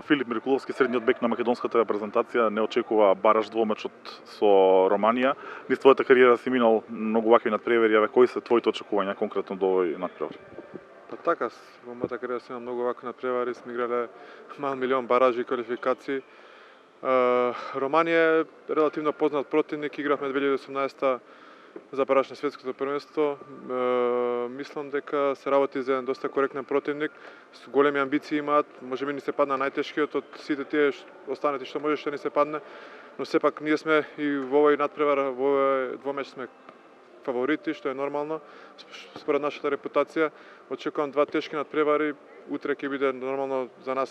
Филип Миркуловски, средниот бек на македонската репрезентација, не очекува бараш двомечот со Романија. Низ твојата кариера си минал многу вакви надпревари, кои се твоите очекувања конкретно до овој надпревар? Па така, во мојата кариера си имам многу вакви надпревари, сме играле мал милион баражи и квалификации. Романија е релативно познат противник, игравме 2018 за бараж на светското првенство. Мислам дека се работи за еден доста коректен противник, с големи амбиции имаат, можеби ни се падна најтешкиот од сите тие останати што можеше да ни се падне, но сепак ние сме и во овој надпревар, во овој двомеч сме фаворити, што е нормално според нашата репутација. Очекувам два тешки надпревари, утре ќе биде нормално за нас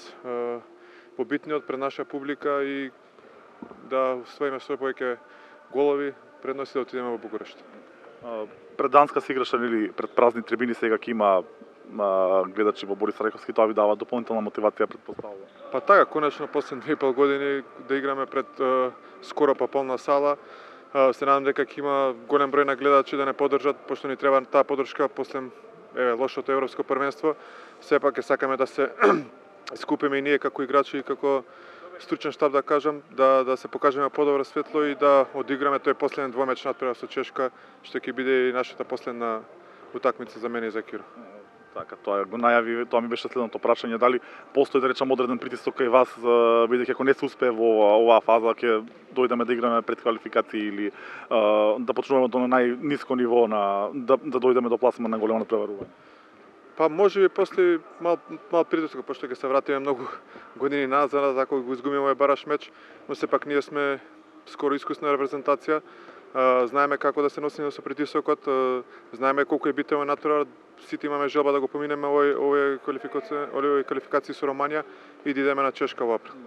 побитниот пред наша публика и да освоиме свој повеќе голови предности да отидеме во Букурешт. Пред Данска се играше или пред празни трибини, сега ќе има гледачи во Борис Раковски, тоа ви дава дополнителна мотивација, предпоставува. Па така, конечно после 2,5 години да играме пред скоро па полна сала. Се надам дека ќе има голем број на гледачи да не поддржат, пошто ни треба таа поддршка после лошото европско првенство. Сепак ќе сакаме да се скупиме и ние како играчи и како стручен штаб, да кажам, да се покажеме подобро светло и да одиграме тој последен двомеч надпревар со Чешка, што ќе биде и нашата последна утакмица за мене и за Киро. Така, тоа го најави, тоа ми беше следното прашање, дали постои да речам одреден притисок кај вас, бидејќи ако не се успее во оваа фаза ќе дојдеме да играме пред квалификации или да почнуваме до најниско ниво да дојдеме до пласман на големо надпреварување. Па можеби после мал притисок, пошто ќе се вратиме многу години назад, ако го изгубиме овој бараш меч, но сепак ние сме скоро искусна репрезентација. Знаеме како да се носиме со притисокот, знаеме колку е битен овој надпревар, сите имаме желба да го поминеме овој квалификации со Романија и да идеме на Чешка во април.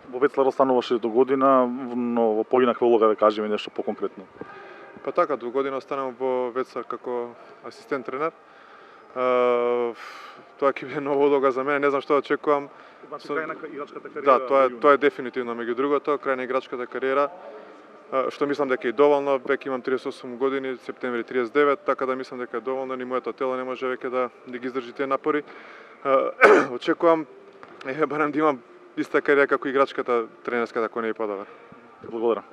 Во Ветслар остануваше до година, но во поинаква улога, да кажеме нешто поконкретно. Па така, до година останам во Ветслар како асистент тренер. Тоа ќе биде нова улога за мене, не знам што очекувам. Значи крај на играчката кариера. Да, тоа е дефинитивно меѓу другото, крај на играчката кариера. Што мислам дека е доволно, веќе имам 38 години, септември 39, така да мислам дека е доволно, ни моето тело не може веќе да ги издржи тие напори. Очекувам барем да имам иста кариера како играчката тренерската, ако не и подобра. Благодарам.